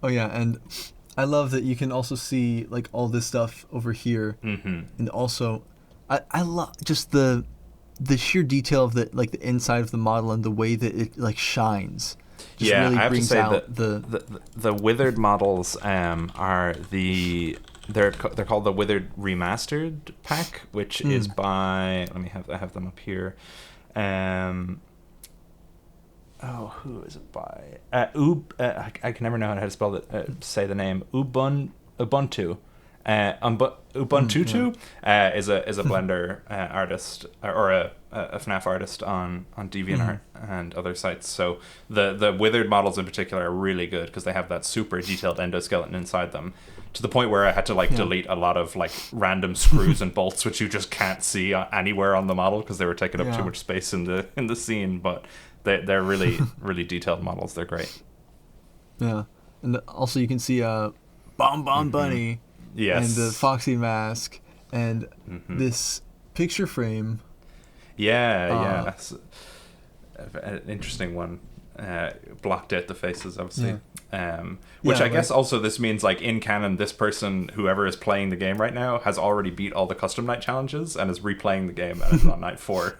Oh yeah, and I love that you can also see like all this stuff over here, and also I love just the sheer detail of the inside of the model and the way that it like shines. Just Yeah, really I have to brings say out that the the Withered models are they're called the Withered Remastered pack, which is by I have them up here. Who is it by? I can never know how to spell it. Say the name Ubuntu. Ubuntu is a Blender artist or a FNAF artist on DeviantArt and other sites. So the Withered models in particular are really good because they have that super detailed endoskeleton inside them, to the point where I had to delete a lot of random screws and bolts which you just can't see anywhere on the model because they were taking up too much space in the scene. But they're really really detailed models. They're great. Yeah, and also you can see Bon Bon Bunny. Yes. And the Foxy mask and this picture frame. Yeah. An interesting one. Blocked out the faces, obviously. Which I guess also this means in canon, this person, whoever is playing the game right now, has already beat all the custom night challenges and is replaying the game and is on night 4.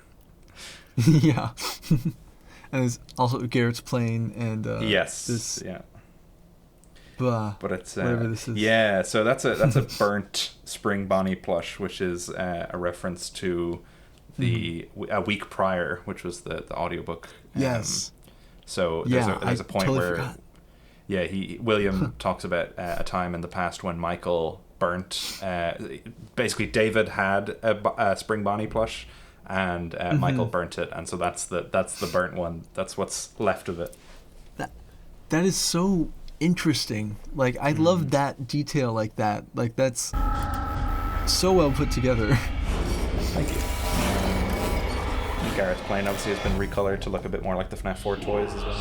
Yeah. And there's also Garrett's plane and yes. Yeah. But it's whatever this is. Yeah, so that's a burnt Spring Bonnie plush, which is a reference to a week prior, which was the audiobook. Yes. So there's a point totally where forgot. William talks about a time in the past when Michael burnt. Basically, David had a Spring Bonnie plush, and Michael burnt it, and so that's the burnt one. That's what's left of it. That is so interesting. I love that detail like that. That's so well put together. Thank you. And Garrett's plane obviously has been recolored to look a bit more like the FNAF 4 toys as well.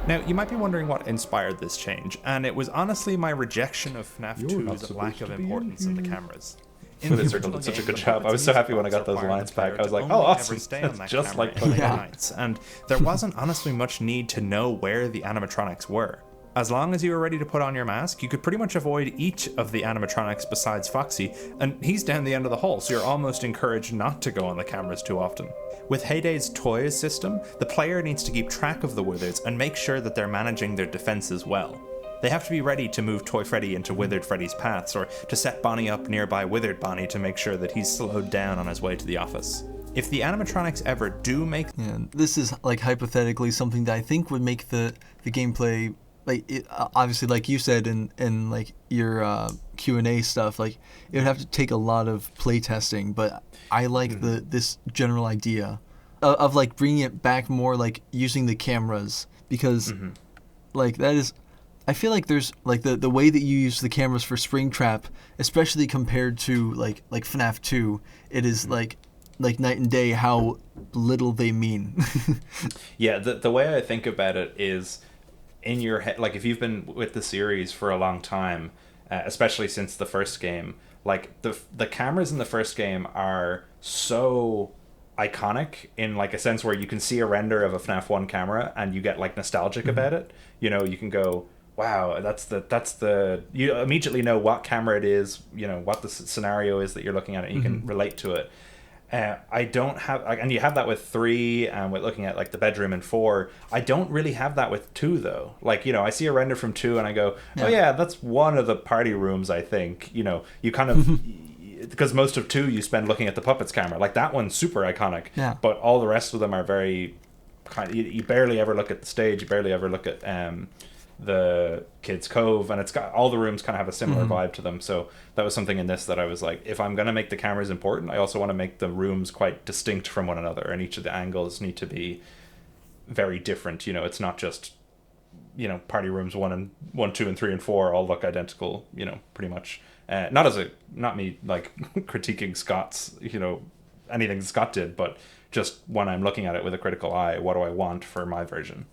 Now, you might be wondering what inspired this change, and it was honestly my rejection of FNAF 2's lack of importance in the cameras. Withered did such a good job. I was so happy when I got those lines back. I was like, oh, awesome. It's just like putting nights. And there wasn't honestly much need to know where the animatronics were. As long as you were ready to put on your mask, you could pretty much avoid each of the animatronics besides Foxy, and he's down the end of the hall, so you're almost encouraged not to go on the cameras too often. With Heyday's toys system, the player needs to keep track of the Withereds and make sure that they're managing their defenses well. They have to be ready to move Toy Freddy into Withered Freddy's paths, or to set Bonnie up nearby Withered Bonnie to make sure that he's slowed down on his way to the office. If the animatronics ever do make... Yeah, this is hypothetically something that I think would make the gameplay... obviously, like you said in your Q&A stuff, it would have to take a lot of playtesting, but I like this general idea of bringing it back more, using the cameras, because that is... I feel like there's the way that you use the cameras for Springtrap, especially compared to like FNAF 2, it is like night and day how little they mean. Yeah, the way I think about it is, in your head, if you've been with the series for a long time, especially since the first game, the cameras in the first game are so iconic in a sense where you can see a render of a FNAF 1 camera and you get nostalgic about it. You can go, wow, that's the you immediately know what camera it is, what the scenario is that you're looking at, and you can relate to it. I don't have, and you have that with 3, and with looking at the bedroom in 4. I don't really have that with 2 though. I see a render from 2 and I go, oh yeah, that's one of the party rooms. I think you kind of because most of 2 you spend looking at the puppets camera. That one's super iconic. Yeah. But all the rest of them are very you barely ever look at the stage. You barely ever look at the Kids Cove, and it's got all the rooms kind of have a similar vibe to them. So that was something in this that I was like, if I'm going to make the cameras important, I also want to make the rooms quite distinct from one another, and each of the angles need to be very different. It's not just party rooms 1, 2, and 3, and 4 all look identical, pretty much. Not me critiquing Scott's anything Scott did, but just when I'm looking at it with a critical eye, what do I want for my version?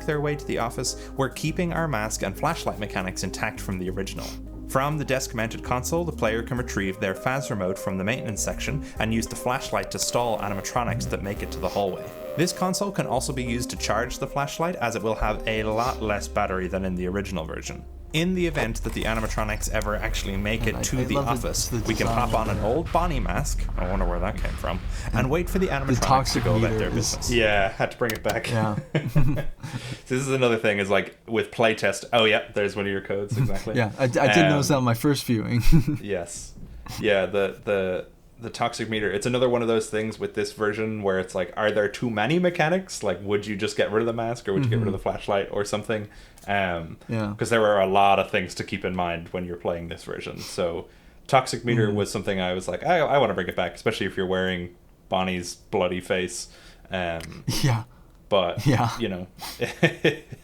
Their way to the office, we're keeping our mask and flashlight mechanics intact from the original. From the desk-mounted console, the player can retrieve their FAS remote from the maintenance section and use the flashlight to stall animatronics that make it to the hallway. This console can also be used to charge the flashlight, as it will have a lot less battery than in the original version. In the event that the animatronics ever actually make it to the office, we can pop on an old Bonnie mask, I wonder where that came from, and wait for the animatronics to go about their business. Yeah, had to bring it back. Yeah. This is another thing, is like with playtest, oh yeah, there's one of your codes, exactly. Yeah, I did notice that on my first viewing. Yes. Yeah, the toxic meter, it's another one of those things with this version where it's like, are there too many mechanics? Like, would you just get rid of the mask, or would you get rid of the flashlight or something? Because there were a lot of things to keep in mind when you're playing this version. So toxic meter was something I was like, I want to bring it back, especially if you're wearing Bonnie's bloody face. Yeah. But, you know,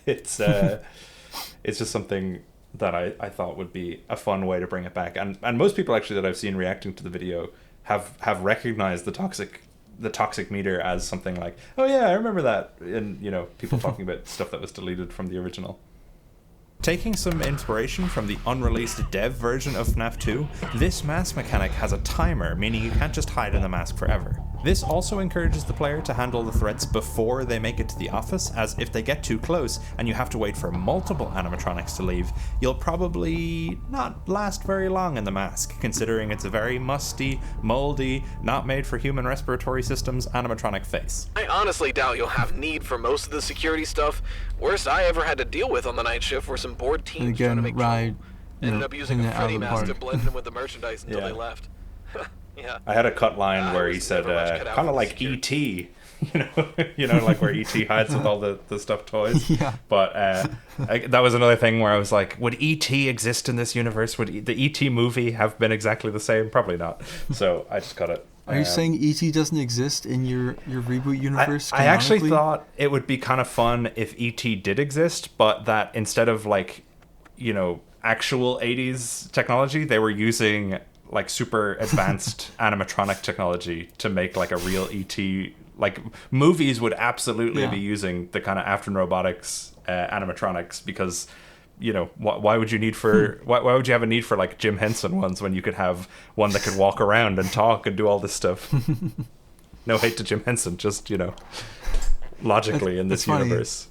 it's just something that I thought would be a fun way to bring it back. And most people actually that I've seen reacting to the video have recognized the toxic meter as something like, oh yeah, I remember that. And, you know, people talking about stuff that was deleted from the original. Taking some inspiration from the unreleased dev version of FNAF 2, this mask mechanic has a timer, meaning you can't just hide in the mask forever. This also encourages the player to handle the threats before they make it to the office, as if they get too close and you have to wait for multiple animatronics to leave, you'll probably not last very long in the mask, considering it's a very musty, moldy, not made for human respiratory systems animatronic face. I honestly doubt you'll have need for most of the security stuff. Worst I ever had to deal with on the night shift were some bored teens trying to make trouble. Ended up using a Freddy mask to blend in with the merchandise until they left. Yeah. I had a cut line where he said, kind of like E.T., you know, like where E.T. hides with all the stuffed toys. Yeah. But that was another thing where I was like, would E.T. exist in this universe? Would the E.T. movie have been exactly the same? Probably not. So I just cut it. Are you saying E.T. doesn't exist in your reboot universe? I actually thought it would be kind of fun if E.T. did exist, but that instead of like, you know, actual 80s technology, they were using like super advanced animatronic technology to make like a real ET. Like movies would absolutely be using the kind of Afton Robotics animatronics, because, you know, why would you need for why would you have a need for like Jim Henson ones when you could have one that could walk around and talk and do all this stuff? No hate to Jim Henson, just, you know, logically in this universe.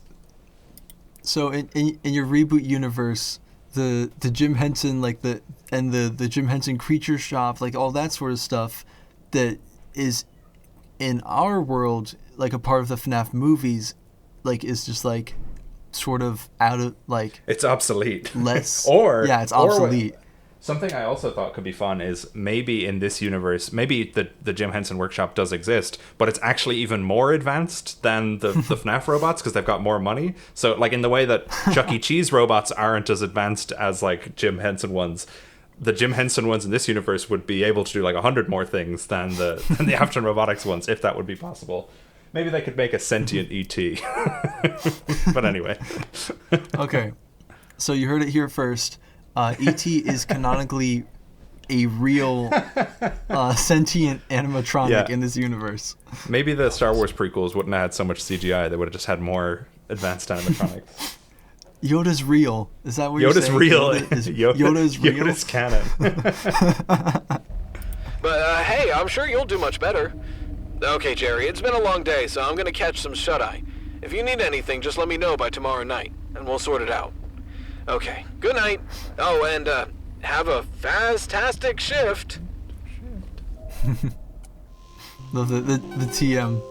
So in your reboot universe, the Jim Henson, like the Jim Henson creature shop, like all that sort of stuff that is in our world, like a part of the FNAF movies, like is just like sort of out of like, it's obsolete. Less it's Or obsolete. something I also thought could be fun is maybe in this universe, maybe the Jim Henson workshop does exist, but it's actually even more advanced than the FNAF robots because they've got more money. So like in the way that Chuck E. Cheese robots aren't as advanced as like Jim Henson ones, the Jim Henson ones in this universe would be able to do like 100 more things than the Afton Robotics ones, if that would be possible. Maybe they could make a sentient ET. But anyway. Okay. So you heard it here first. E.T. is canonically a real sentient animatronic in this universe. Maybe the Star Wars prequels wouldn't have had so much CGI. They would have just had more advanced animatronics. Yoda's real. Is that what you're saying? Yoda's real? Yoda's canon. But hey, I'm sure you'll do much better. Okay, Jerry, it's been a long day, so I'm gonna catch some shut-eye. If you need anything, just let me know by tomorrow night, and we'll sort it out. Okay, good night. Oh, and have a fantastic shift. the TM.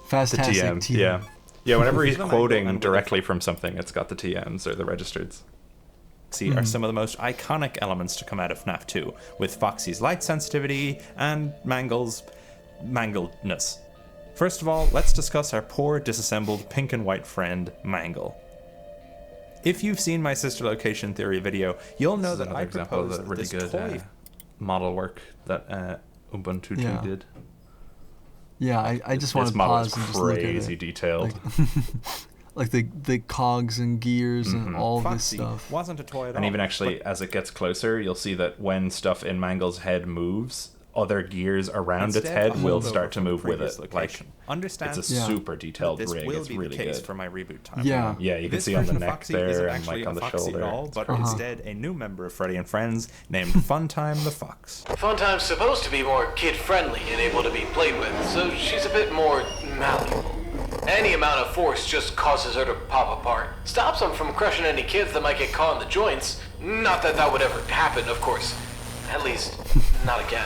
Fantastic TM. Yeah, whenever he's quoting directly from something, it's got the TMs or the registereds. Are some of the most iconic elements to come out of FNAF 2, with Foxy's light sensitivity and Mangle's mangledness. First of all, let's discuss our poor, disassembled pink and white friend, Mangle. If you've seen my sister location theory video, you'll know that I proposed that really good model work that Ubuntu 2 did. Yeah, I just want to pause and just look at it. Crazy detailed. Like the cogs and gears and all this stuff. Wasn't a toy at all. And even actually, as it gets closer, you'll see that when stuff in Mangle's head moves, other gears around its Instead, head a will holdover start to from the move with previous it. location. Like, Understand it's a Yeah. super detailed this rig. will It's be really the case good. for my reboot time. Yeah. Yeah, you can This see on the version of neck Foxy there isn't and actually like on a the Foxy shoulder. doll, It's but pretty- instead a new member of Freddy and Friends named Funtime the Fox. Funtime's supposed to be more kid-friendly and able to be played with, so she's a bit more malleable. Any amount of force just causes her to pop apart. Stops them from crushing any kids that might get caught in the joints. Not that that would ever happen, of course. At least, not again.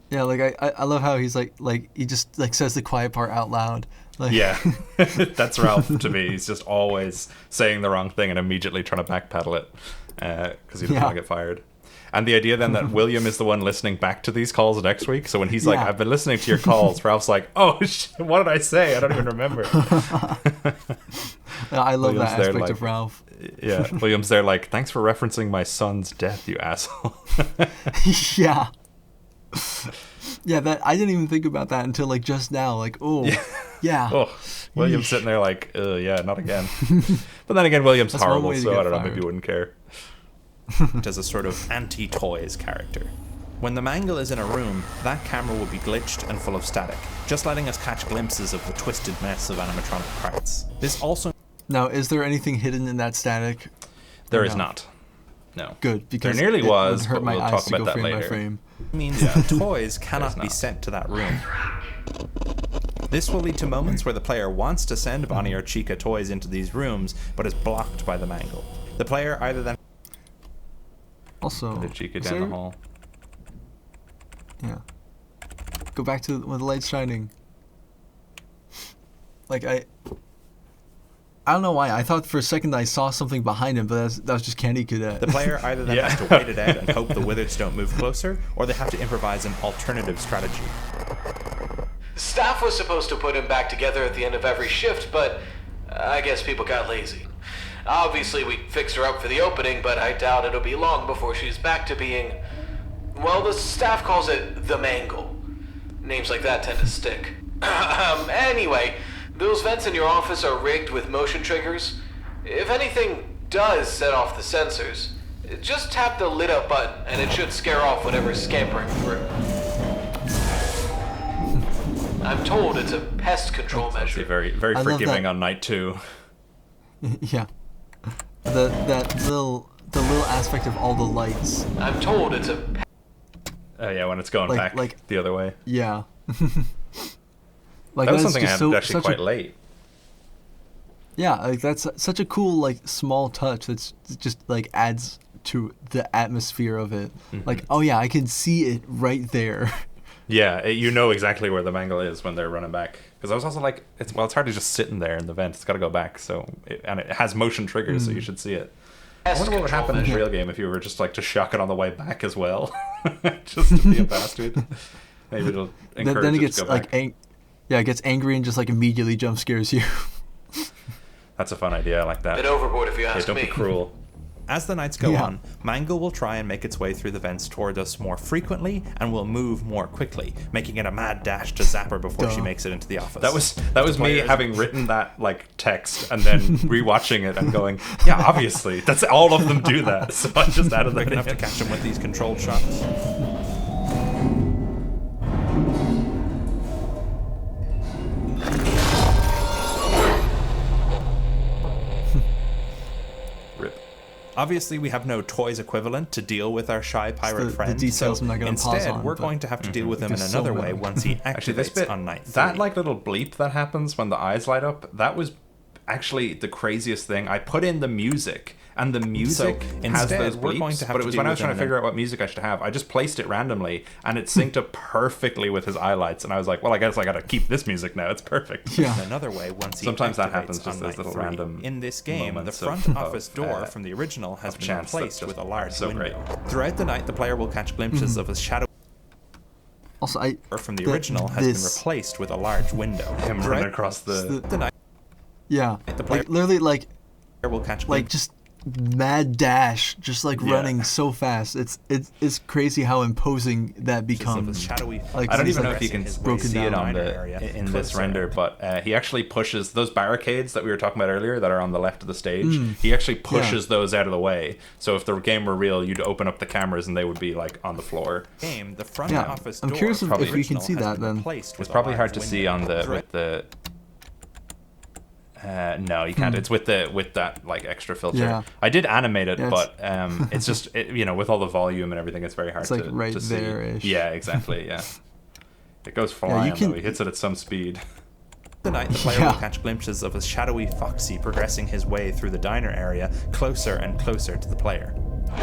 Yeah, like I love how he's like he just like says the quiet part out loud. Like, Yeah, that's Ralph to me. He's just always saying the wrong thing and immediately trying to backpedal it because he doesn't Yeah. want to get fired. And the idea then that William is the one listening back to these calls next week. So when he's like, Yeah. I've been listening to your calls, Ralph's like, oh, shit, what did I say? I don't even remember. I love William's that there, aspect like- of Ralph. Yeah, William's there like, thanks for referencing my son's death, you asshole. Yeah. Yeah, that I didn't even think about that until like just now. Like, yeah. Oh, William's sitting there like, yeah, not again. But then again, William's That's one horrible, way to so get I don't know, fired. maybe you wouldn't care. As a sort of anti-toys character. When the Mangle is in a room, that camera will be glitched and full of static, just letting us catch glimpses of the twisted mess of animatronic parts. This also Now, is there anything hidden in that static? There Or is no? not. No. Good, because There nearly it was, would hurt but my we'll eyes talk to about go that frame by later. frame. means that toys cannot be not. sent to that room. This will lead to moments where the player wants to send Bonnie or Chica toys into these rooms, but is blocked by the Mangle. The player either then Also, The Chica is down the there- hall. Yeah. Go back to when the light's shining. Like I don't know why. I thought for a second I saw something behind him, but that was just Candy Cadet. the player either then Yeah. has to wait it out and hope the Withers don't move closer, or they have to improvise an alternative strategy. Staff was supposed to put him back together at the end of every shift, but I guess people got lazy. Obviously, we fixed her up for the opening, but I doubt it'll be long before she's back to being... Well, the staff calls it the Mangle. Names like that tend to stick. Anyway, those vents in your office are rigged with motion triggers. If anything does set off the sensors, just tap the lit up button and it should scare off whatever's scampering through. I'm told it's a pest control Be measure. very, very I love forgiving that- on night 2. Yeah. The little aspect of all the lights. I'm told it's a Oh yeah, when it's going Like- back like- the other way. Yeah. Like That was that's something I just had actually such quite a, late. Yeah, like that's such a cool like small touch that's just like adds to the atmosphere of it. Like, oh yeah, I can see it right there. Yeah, you know exactly where the Mangle is when they're running back. Because I was also like, it's hard to just sit in there in the vent. It's got to go back. And it has motion triggers, so you should see it. I pest wonder what would control happen in the measure. real game if you were just like to shock it on the way back as well, just to be a bastard. Maybe it'll encourage Then it it gets to go like back. it gets angry and just like immediately jump scares you. That's a fun idea. I like that. Bit overboard if you Yeah, ask don't me. be cruel. As the nights go Yeah. on, Mangle will try and make its way through the vents toward us more frequently and will move more quickly, making it a mad dash to zap her before she Duh. makes it into the office. That was me Players- having written that like text and then rewatching it and going, yeah, obviously, that's all of them do that. So I just added quick that enough to in. catch him with these controlled shots. Rip. Obviously, we have no toys equivalent to deal with our shy pirate the friend, details so I'm not gonna instead, pause on, we're but- going to have to deal with him in There's so another way many. once he Actually, this activates bit, on night 3. that like little bleep that happens when the eyes light up, that was actually the craziest thing. I put in the music, and the music has instead, those we're bleeps, going to have but to it was deal when I was with trying him to in figure out what music I should have, I just placed it randomly, and it synced up perfectly with his highlights, and I was like, well, I guess I gotta keep this music now, it's perfect. Yeah. in another way once he Sometimes that activates happens, on just those night little 3. random In this game, the moments front of- office of, door uh, from the original has of been chance that's replaced just with a large so window. great. Throughout the night, the player will catch glimpses of a shadow Also, I from the the- original has been this- replaced with a large window. Him running Throughout across the... the night, Yeah, The player- like literally like will catch like glimpses just mad dash, just like running so fast. It's crazy how imposing that becomes. Shadowy. Like, I don't it's even know like if you can broken see it down. on in this render, but he actually pushes those barricades that we were talking about earlier that are on the left of the stage. He actually pushes those out of the way. So if the game were real, you'd open up the cameras and they would be like on the floor. The front office I'm door curious from the if you can original see has that been then. replaced with It's a probably hard large to see window on the with the. No, you can't. It's with that like extra filter. Yeah. I did animate it, Yeah, but it's just with all the volume and everything, it's very hard It's like to right to see. there-ish. Yeah, exactly. Yeah, it goes flying though. He hits it at some speed. Tonight, the player will catch glimpses of a shadowy Foxy progressing his way through the diner area, closer and closer to the player.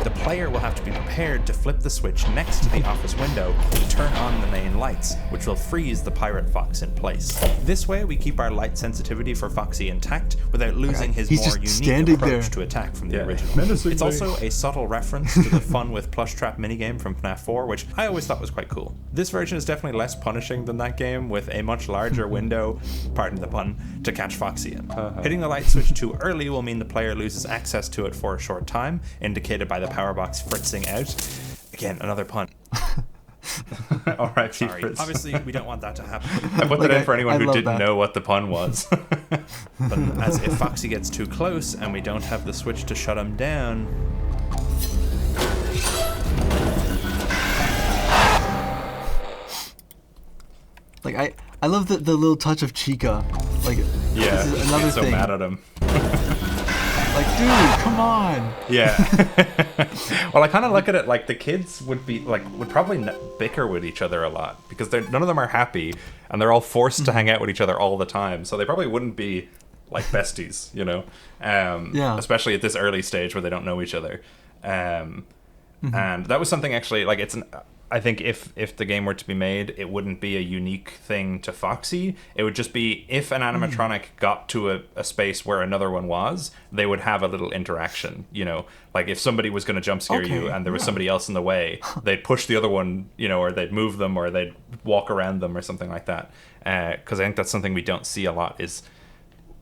The player will have to be prepared to flip the switch next to the office window to turn on the main lights, which will freeze the pirate Fox in place. This way, we keep our light sensitivity for Foxy intact without losing his He's more just unique standing approach there. to attack from the original. It's also a subtle reference to the fun with plush trap minigame from FNAF 4, which I always thought was quite cool. This version is definitely less punishing than that game, with a much larger window, pardon the pun, to catch Foxy in. Hitting the light switch too early will mean the player loses access to it for a short time, indicated by the power box fritzing out. Again, another pun. Alright, Sorry. Obviously, we don't want that to happen. I put that in for anyone who love didn't that. know what the pun was. But as if Foxy gets too close and we don't have the switch to shut him down, Like I love the little touch of Chica. Like Yeah, this is another he's so thing. mad at him. Like, dude, come on. Yeah. Well, I kind of look at it like the kids would probably bicker with each other a lot because none of them are happy and they're all forced to hang out with each other all the time. So they probably wouldn't be like besties, Yeah. Especially at this early stage where they don't know each other. And that was something actually like I think if the game were to be made, it wouldn't be a unique thing to Foxy. It would just be if an animatronic got to a space where another one was, they would have a little interaction, Like if somebody was going to jump scare you and there was somebody else in the way, they'd push the other one, or they'd move them or they'd walk around them or something like that. Because I think that's something we don't see a lot is,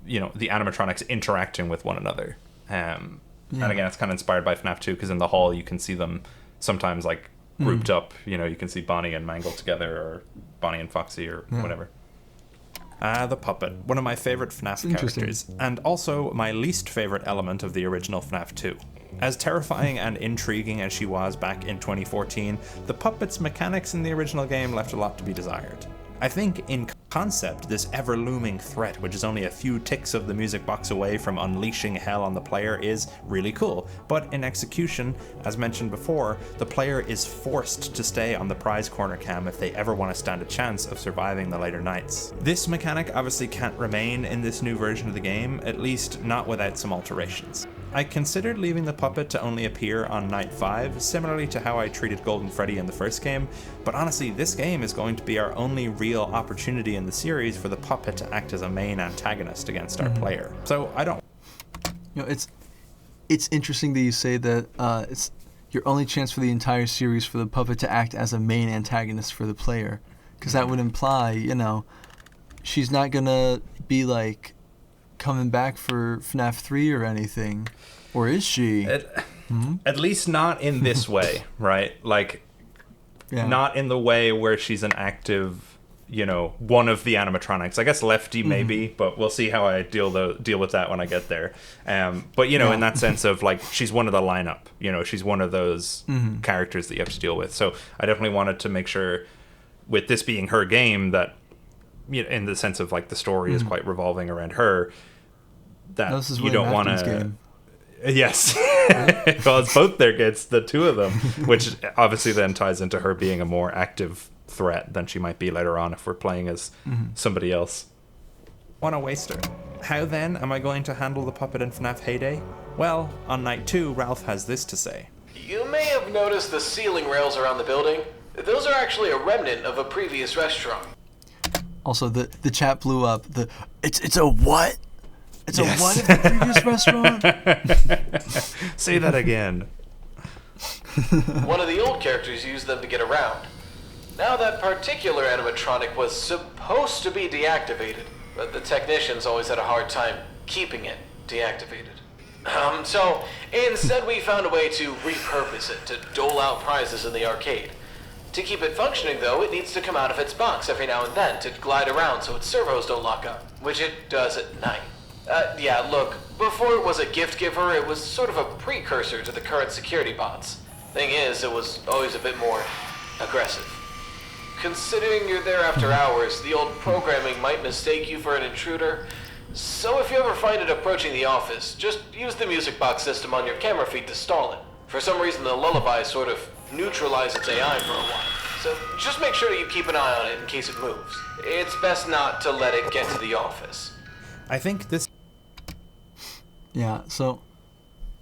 the animatronics interacting with one another. And again, it's kind of inspired by FNAF 2 because in the hall you can see them sometimes like grouped up, you can see Bonnie and Mangle together or Bonnie and Foxy or whatever. the puppet, one of my favorite FNAF characters, and also my least favorite element of the original FNAF 2. As terrifying and intriguing as she was back in 2014, the puppet's mechanics in the original game left a lot to be desired. I think in concept, this ever-looming threat, which is only a few ticks of the music box away from unleashing hell on the player, is really cool. But in execution, as mentioned before, the player is forced to stay on the prize corner cam if they ever want to stand a chance of surviving the later nights. This mechanic obviously can't remain in this new version of the game, at least not without some alterations. I considered leaving the puppet to only appear on night 5, similarly to how I treated Golden Freddy in the first game, but honestly this game is going to be our only real opportunity in the series for the puppet to act as a main antagonist against our player. So I don't... It's interesting that you say that it's your only chance for the entire series for the puppet to act as a main antagonist for the player, because that would imply, she's not gonna be like coming back for FNAF 3 or anything, or is she? At least not in this way, right? Like, not in the way where she's an active, one of the animatronics. I guess Lefty maybe, but we'll see how I deal with that when I get there. But in that sense of like she's one of the lineup. She's one of those characters that you have to deal with. So I definitely wanted to make sure, with this being her game, that in the sense of like the story is quite revolving around her, that you don't want to. Yes. Well, it's both their kids, the two of them, which obviously then ties into her being a more active threat than she might be later on if we're playing as somebody else. Want to waste her. How then am I going to handle the puppet in FNAF Heyday? Well, on night 2, Ralph has this to say. You may have noticed the ceiling rails around the building. Those are actually a remnant of a previous restaurant. Also, the chat blew up. It's a what? It's a what at the previous restaurant? Say that again. One of the old characters used them to get around. Now that particular animatronic was supposed to be deactivated, but the technicians always had a hard time keeping it deactivated. So instead we found a way to repurpose it to dole out prizes in the arcade. To keep it functioning, though, it needs to come out of its box every now and then to glide around so its servos don't lock up, which it does at night. Yeah, look, before it was a gift giver, it was sort of a precursor to the current security bots. Thing is, it was always a bit more aggressive. Considering you're there after hours, the old programming might mistake you for an intruder. So if you ever find it approaching the office, just use the music box system on your camera feed to stall it. For some reason, the lullaby sort of neutralizes its AI for a while. So just make sure that you keep an eye on it in case it moves. It's best not to let it get to the office. I think this... Yeah, so,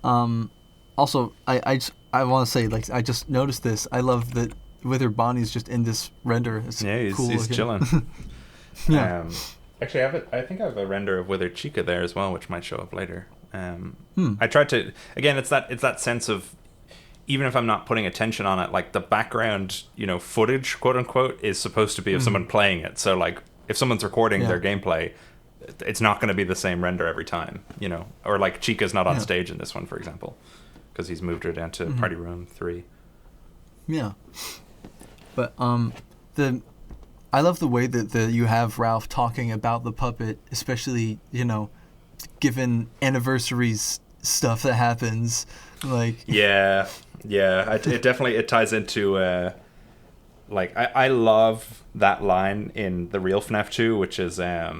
also, I want to say, like, I just noticed this. I love that Withered Bonnie's just in this render. It's cool he's looking. chilling. Yeah. Actually, I think I have a render of Withered Chica there as well, which might show up later. I tried to... Again, it's that sense of... Even if I'm not putting attention on it, like, the background, footage, quote-unquote, is supposed to be of someone playing it. So, like, if someone's recording their gameplay... It's not going to be the same render every time, or like Chica's not on stage in this one, for example, because he's moved her down to Party Room 3. Yeah, but I love the way that you have Ralph talking about the puppet, especially given anniversaries stuff that happens, like yeah, it definitely ties into like I love that line in the real FNAF 2, which is I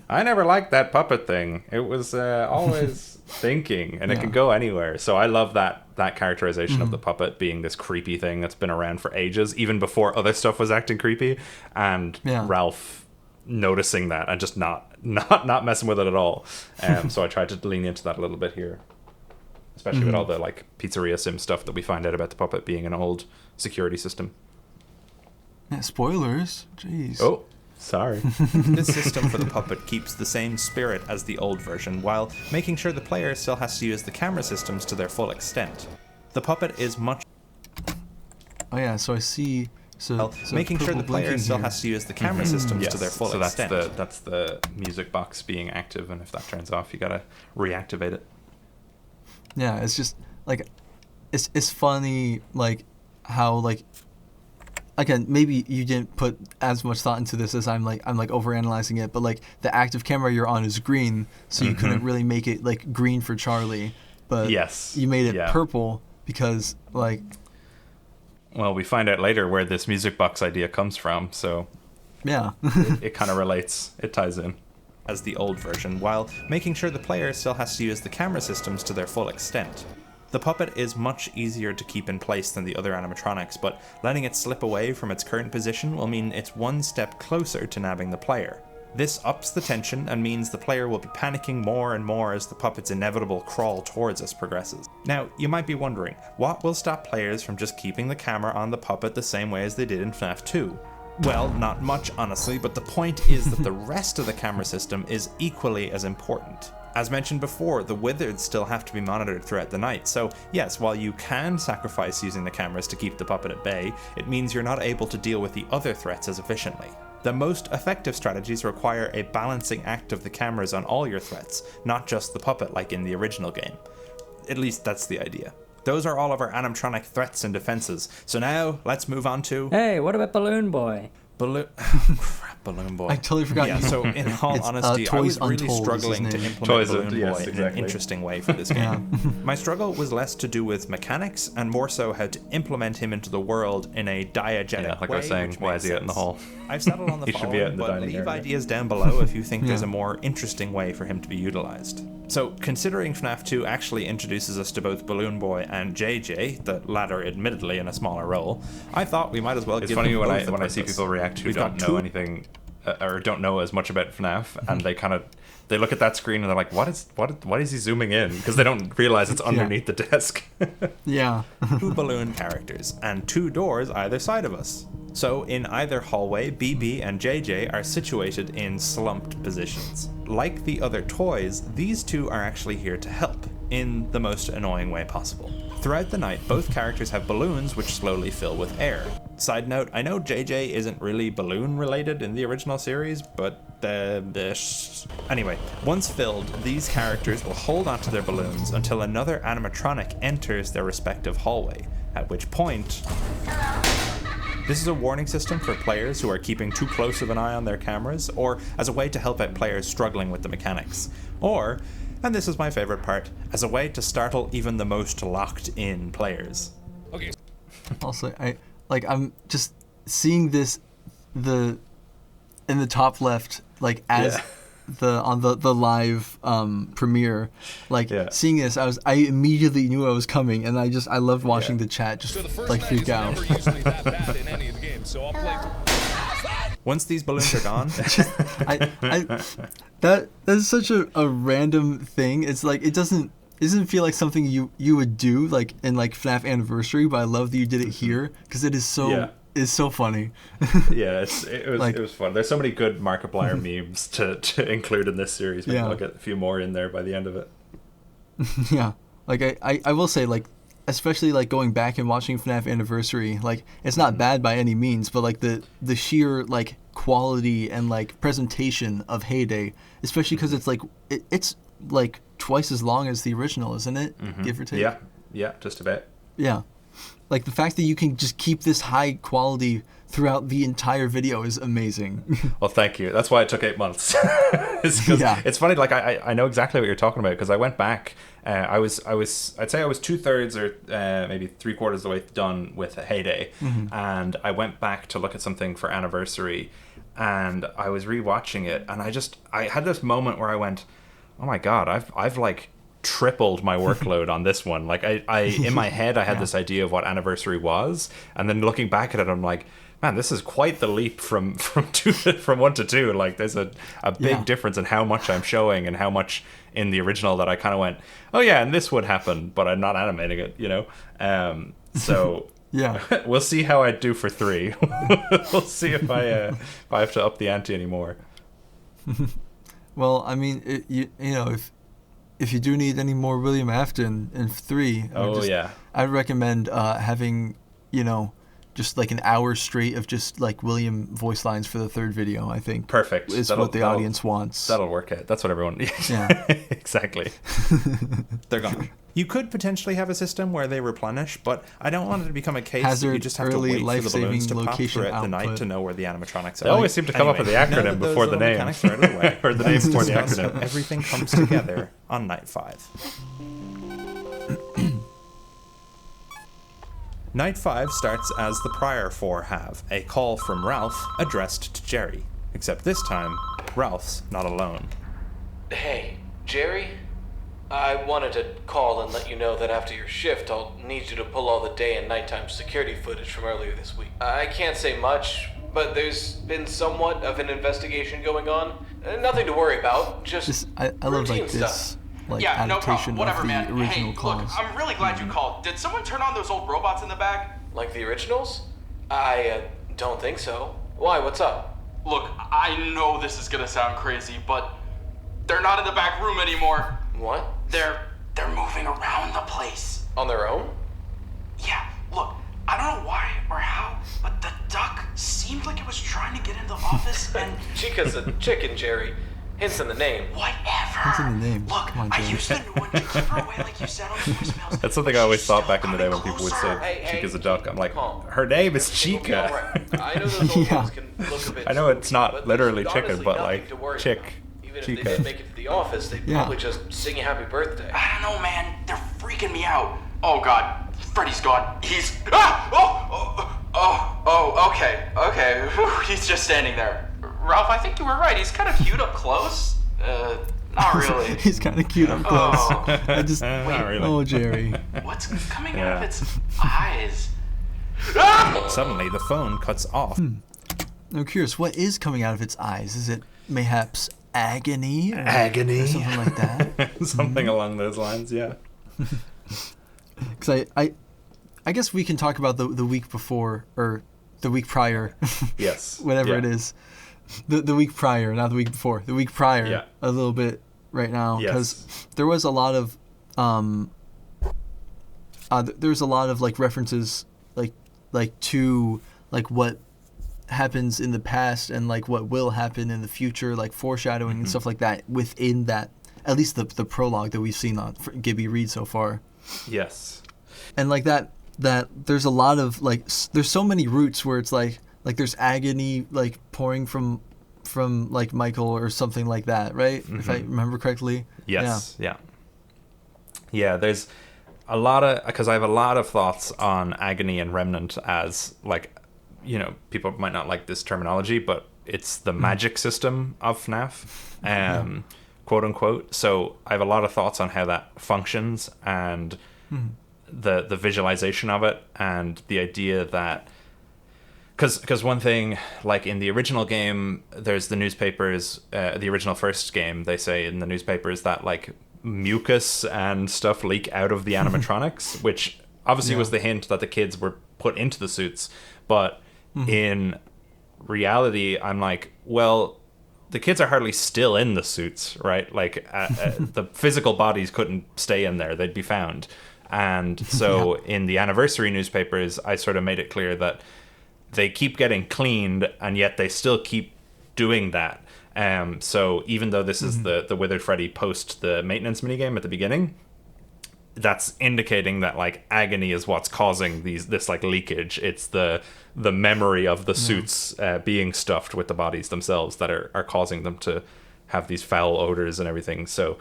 never liked that puppet thing. It was always thinking, and it can go anywhere. So I love that characterization of the puppet being this creepy thing that's been around for ages, even before other stuff was acting creepy, and Ralph noticing that and just not messing with it at all. So I tried to lean into that a little bit here, especially with all the like pizzeria sim stuff that we find out about the puppet being an old security system. Yeah, spoilers. Jeez. Oh, sorry. This system for the puppet keeps the same spirit as the old version, while making sure the player still has to use the camera systems to their full extent. The puppet is much... Oh yeah, so I see... So making sure the player still has to use the camera systems to their full extent. So that's the music box being active, and if that turns off, you gotta reactivate it. Yeah, it's just, like, it's funny, like, how, like... Again, maybe you didn't put as much thought into this as I'm overanalyzing it, but like the active camera you're on is green, so you couldn't really make it like green for Charlie, but you made it purple because like. Well, we find out later where this music box idea comes from, so yeah, it kind of relates. It ties in. As the old version, while making sure the player still has to use the camera systems to their full extent. The puppet is much easier to keep in place than the other animatronics, but letting it slip away from its current position will mean it's one step closer to nabbing the player. This ups the tension and means the player will be panicking more and more as the puppet's inevitable crawl towards us progresses. Now, you might be wondering, what will stop players from just keeping the camera on the puppet the same way as they did in FNAF 2? Well, not much, honestly, but the point is that the rest of the camera system is equally as important. As mentioned before, the Withered still have to be monitored throughout the night, so yes, while you can sacrifice using the cameras to keep the puppet at bay, it means you're not able to deal with the other threats as efficiently. The most effective strategies require a balancing act of the cameras on all your threats, not just the puppet like in the original game. At least that's the idea. Those are all of our animatronic threats and defenses, so now let's move on to... Hey, what about Balloon Boy? Crap, Balloon Boy. I totally forgot. Yeah, so in all honesty, I was really struggling to implement Balloon Boy in an interesting way for this game. My struggle was less to do with mechanics and more so how to implement him into the world in a diegetic like way. I was saying, why is he out in the hall? I've settled on the following, but leave ideas down below if you think there's a more interesting way for him to be utilized. So, considering FNAF 2 actually introduces us to both Balloon Boy and JJ, the latter admittedly in a smaller role, I thought we might as well give them both a purpose. When I see people react who don't know anything or don't know as much about FNAF, and they look at that screen and they're like, what is he zooming in? Because they don't realize it's underneath the desk. Yeah. 2 balloon characters and 2 doors either side of us. So in either hallway, BB and JJ are situated in slumped positions. Like the other toys, these 2 are actually here to help, in the most annoying way possible. Throughout the night, both characters have balloons which slowly fill with air. Side note, I know JJ isn't really balloon related in the original series, but anyway, once filled, these characters will hold onto their balloons until another animatronic enters their respective hallway, at which point... This is a warning system for players who are keeping too close of an eye on their cameras, or as a way to help out players struggling with the mechanics. Or, and this is my favorite part, as a way to startle even the most locked-in players. Okay. Also, I'm just seeing this in the top left, like as on the live premiere, seeing this, I immediately knew I was coming, and I loved watching the chat just freak out. Once these balloons are gone, that's such a random thing. It's like it doesn't feel like something you would do like in like FNAF Anniversary, but I love that you did it here because it is so it's so funny. Yeah, it was fun. There's so many good Markiplier memes to include in this series. Maybe I'll get a few more in there by the end of it. Yeah, like I will say, like, especially like going back and watching FNAF Anniversary, like it's not bad by any means, but like the sheer like quality and like presentation of Heyday, especially because it's like it's like twice as long as the original, isn't it? Give or take. Yeah, just a bit. Yeah, like the fact that you can just keep this high quality throughout the entire video is amazing. Well, thank you. That's why it took 8 months. It's funny. Like I know exactly what you're talking about because I went back. I'd say I was 2/3 or maybe 3/4 of the way done with Heyday, and I went back to look at something for Anniversary, and I was rewatching it, and I had this moment where I went, oh my god, I've like tripled my workload on this one. Like I in my head I had this idea of what Anniversary was, and then looking back at it I'm like, man, this is quite the leap from 1 to 2. Like there's a big difference in how much I'm showing and how much in the original that I kind of went, oh yeah, and this would happen, but I'm not animating it, you know. So yeah, we'll see how I do for 3. We'll see if I have to up the ante anymore. Well, I mean, you know, if you do need any more William Afton in 3, I'd recommend having, you know, just like an hour straight of just like William voice lines for the 3rd video. I think perfect is what the audience wants. That'll work out. That's what everyone. Yeah, exactly. They're gone. You could potentially have a system where they replenish, but I don't want it to become a case that you just have to wait for the balloons to pop throughout the night to know where the animatronics are. They always seem to come up with the acronym before the name. Or the name before the acronym. Everything comes together on night 5. Night 5 starts as the prior 4 have, a call from Ralph addressed to Jerry. Except this time, Ralph's not alone. Hey, Jerry? I wanted to call and let you know that after your shift, I'll need you to pull all the day and nighttime security footage from earlier this week. I can't say much, but there's been somewhat of an investigation going on. Nothing to worry about, just I love like stuff. This like yeah, no adaptation problem. Whatever, of the man. original Hey, clause. look, I'm really glad you called. Did someone turn on those old robots in the back? Like the originals? I don't think so. Why, what's up? Look, I know this is gonna sound crazy, but they're not in the back room anymore. What? They're moving around the place. On their own? Yeah, look, I don't know why or how, but the duck seemed like it was trying to get into the office and... Chica's a chicken, Jerry. Hints in the name. Whatever. Hints in the name. Look, Come on, I Jerry. used the new one to keep her away like you said on the voicemails. That's something I always thought back in the day when people would say Chica's a duck. I'm like, her name is Chica. I know those old ones can look a bit I know it's not but literally there's chicken, honestly but nothing like to worry chick. about. Even if Chica. they didn't make it to the office, they'd probably just sing you happy birthday. I don't know, man. They're freaking me out. Oh, God. Freddy's gone. He's... Ah! Okay. Whew, he's just standing there. Ralph, I think you were right. He's kind of cute up close. Not really. He's kind of cute up close. Oh. I just... Not really. Oh, Jerry. What's coming out of its eyes? Suddenly, the phone cuts off. I'm curious, what is coming out of its eyes? Is it mayhaps agony? Agony? Or something like that? Something along those lines, yeah. Because I guess we can talk about the week before, or the week prior. Yes. Whatever it is. The week prior, not the week before. The week prior, a little bit right now. Because there was a lot of, there's a lot of like references like to like what happens in the past and like what will happen in the future, like foreshadowing and stuff like that within that, at least the prologue that we've seen on Gibby read so far. Yes. And like that there's a lot of like there's so many routes where it's like there's agony like pouring from like Michael or something like that, right? If I remember correctly. Yes. Yeah, there's a lot of, because I have a lot of thoughts on agony and remnant as like, you know, people might not like this terminology, but it's the magic system of FNAF, quote unquote. So I have a lot of thoughts on how that functions and the visualization of it, and the idea that, because one thing, like in the original game, there's the newspapers, the original first game, they say in the newspapers that like mucus and stuff leak out of the animatronics, which obviously was the hint that the kids were put into the suits. But in reality, I'm like, well, the kids are hardly still in the suits, right? Like the physical bodies couldn't stay in there, they'd be found. And so in the anniversary newspapers, I sort of made it clear that they keep getting cleaned and yet they still keep doing that. So even though this is the Withered Freddy post the maintenance minigame at the beginning, that's indicating that like agony is what's causing this like leakage. It's the memory of the suits being stuffed with the bodies themselves that are causing them to have these foul odors and everything. So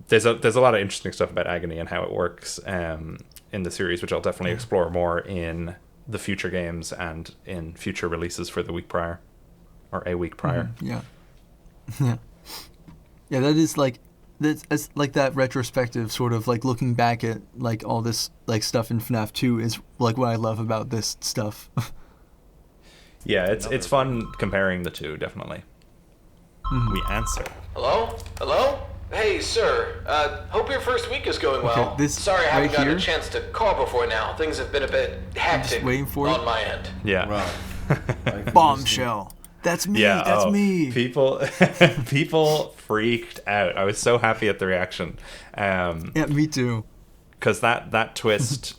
there's a lot of interesting stuff about agony and how it works in the series, which I'll definitely explore more in the future games and in future releases for the week prior or a week prior. Yeah, that is like it's like that retrospective sort of like looking back at like all this like stuff in FNAF 2 is like what I love about this stuff. Yeah, it's fun comparing the two, definitely. We answer. Hello? Hey, sir. Hope your first week is going well. This Sorry I haven't right gotten here? a chance to call before now. Things have been a bit hectic waiting for on it. my end. Yeah. Right. Bombshell. That's me. Yeah, That's me. People freaked out. I was so happy at the reaction. Yeah, me too. Because that twist,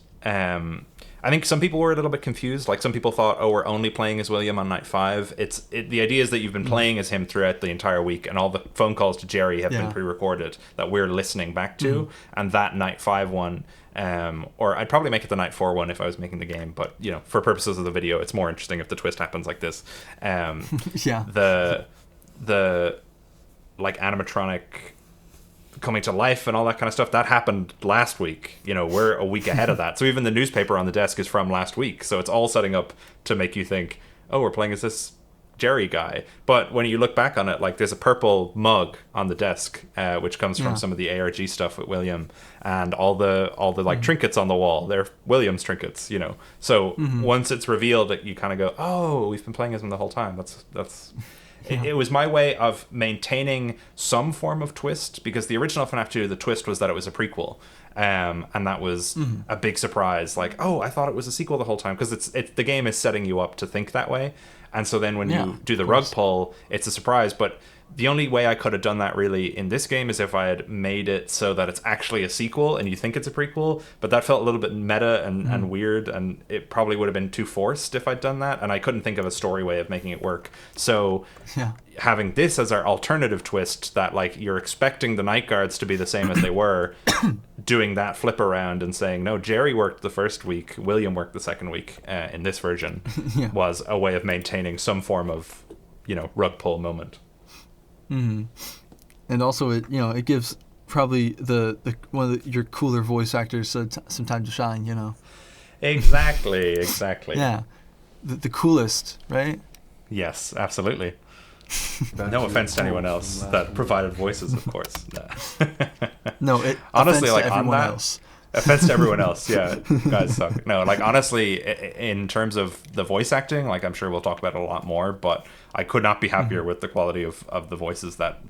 I think some people were a little bit confused. Like some people thought, oh, we're only playing as William on night 5. The idea is that you've been playing as him throughout the entire week, and all the phone calls to Jerry have been pre-recorded that we're listening back to. And that night 5 one, or I'd probably make it the night 4 one if I was making the game, but you know, for purposes of the video, it's more interesting if the twist happens like this. The like animatronic coming to life and all that kind of stuff, that happened last week. You know, we're a week ahead of that. So even the newspaper on the desk is from last week. So it's all setting up to make you think, oh, we're playing as this Jerry guy. But when you look back on it, like there's a purple mug on the desk, which comes from some of the ARG stuff with William, and all the like trinkets on the wall, they're William's trinkets, you know. So once it's revealed, that you kind of go, oh, we've been playing as him the whole time. That's It was my way of maintaining some form of twist, because the original FNAF 2, the twist was that it was a prequel, and that was a big surprise. Like, oh, I thought it was a sequel the whole time, because the game is setting you up to think that way, and so then when you do the rug pull, it's a surprise. But the only way I could have done that really in this game is if I had made it so that it's actually a sequel and you think it's a prequel, but that felt a little bit meta and weird, and it probably would have been too forced if I'd done that, and I couldn't think of a story way of making it work. So having this as our alternative twist, that like you're expecting the night guards to be the same as they were, doing that flip around and saying, no, Jerry worked the first week, William worked the second week in this version, was a way of maintaining some form of, you know, rug pull moment. And also it gives probably the one of your cooler voice actors some time to shine, you know. Exactly. Yeah, the coolest, right? Yes, absolutely. No offense to anyone else that provided voices, of course. No, it honestly, like to on everyone that else. offense to everyone else. Yeah, guys suck. No, like honestly, in terms of the voice acting, like I'm sure we'll talk about it a lot more, but I could not be happier with the quality of the voices that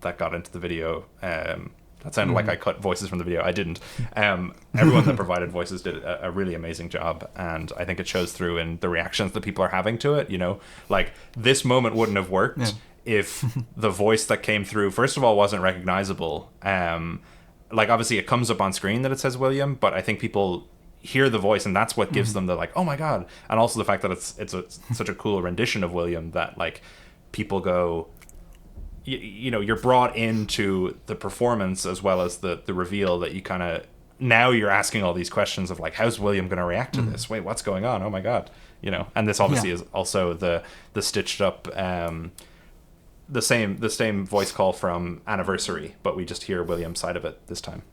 got into the video. That sounded like I cut voices from the video. I didn't. Everyone that provided voices did a really amazing job, and I think it shows through in the reactions that people are having to it. You know, like this moment wouldn't have worked if the voice that came through, first of all, wasn't recognizable. Like obviously it comes up on screen that it says William, but I think people hear the voice, and that's what gives them the like, oh my god. And also the fact that it's such a cool rendition of William that like people go, you know, you're brought into the performance as well as the reveal, that you kind of, now you're asking all these questions of like, how's William going to react to this? Wait, what's going on? Oh my god, you know. And this obviously is also the stitched up the same voice call from Anniversary, but we just hear William's side of it this time.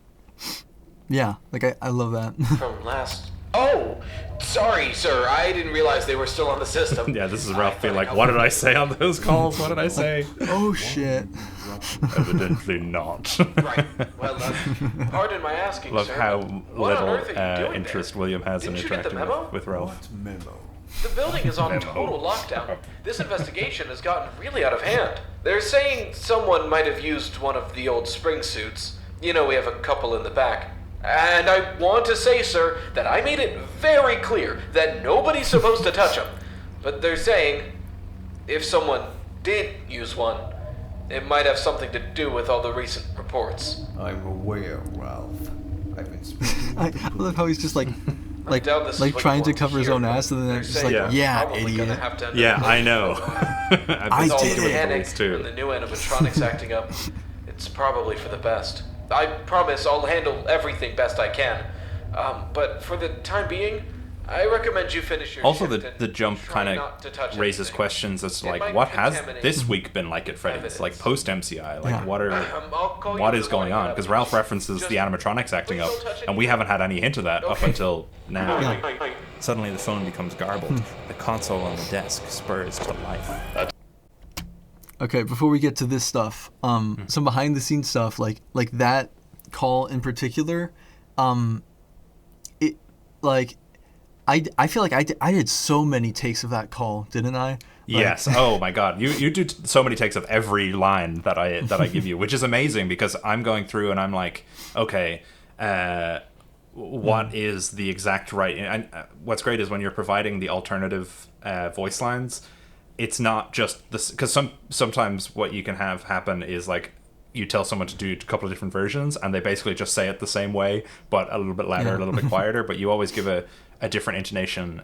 Yeah, like I love that. From last... Oh! Sorry, sir. I didn't realize they were still on the system. Yeah, this is Ralph being like, what did I say on those calls? What did I say? Oh, shit. Evidently not. Right. Well, pardon my asking, Love sir. how What on earth are you little doing interest there? William has in Didn't you get the interacting memo? with Ralph. The building is on total lockdown. This investigation has gotten really out of hand. They're saying someone might have used one of the old spring suits. You know, we have a couple in the back. And I want to say, sir, that I made it very clear that nobody's supposed to touch them. But they're saying, if someone did use one, it might have something to do with all the recent reports. I'm aware, Ralph. I've been speaking I love how he's just like doubt this is what trying you to want to cover his hear, own but ass, and then they're it's just saying like, you're yeah, probably gonna idiot. have to end Yeah, up I know. I all did the it. panic too. and the new animatronics acting up. It's probably for the best. I promise I'll handle everything best I can. But for the time being, I recommend you finish your Also, shift the and jump try kind not to of touch raises anything. questions as to It like, might what has contaminate this week been like at Freddy's, evidence. like post MCI, like Yeah. I'll call you what in is the going morning, on? Because Ralph references just the animatronics acting please up, don't touch and we anything. haven't had any hint of that up Okay. until now. Yeah. Suddenly the phone becomes garbled. The console on the desk spurs to life. Okay, before we get to this stuff, some behind the scenes stuff, like that call in particular, it like I feel like I did so many takes of that call, didn't I? Like, Yes. Oh my God. You do so many takes of every line that I give you, which is amazing because I'm going through and I'm like, okay, what is the exact right? And what's great is when you're providing the alternative voice lines, it's not just this, because sometimes what you can have happen is like you tell someone to do a couple of different versions and they basically just say it the same way but a little bit louder, a little bit quieter, but you always give a different intonation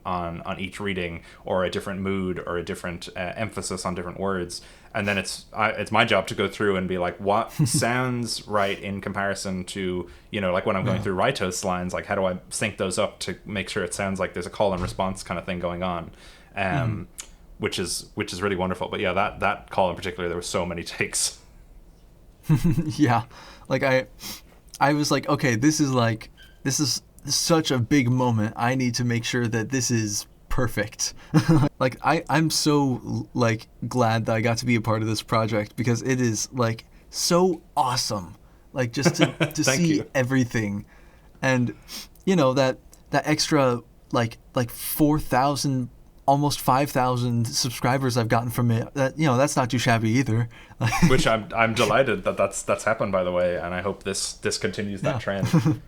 on each reading, or a different mood, or a different emphasis on different words. And then it's my job to go through and be like, what sounds right in comparison to, you know, like when I'm going through Raito's lines, like how do I sync those up to make sure it sounds like there's a call and response kind of thing going on, which is really wonderful. But yeah, that call in particular, there were so many takes. yeah, like I was like, okay, this is such a big moment. I need to make sure that this is perfect. Like I'm so like glad that I got to be a part of this project, because it is like so awesome. Like just to see you. everything, and you know that extra like 4,000, almost 5,000 subscribers I've gotten from it. That, you know, that's not too shabby either. Which I'm delighted that's happened, by the way, and I hope this continues that trend.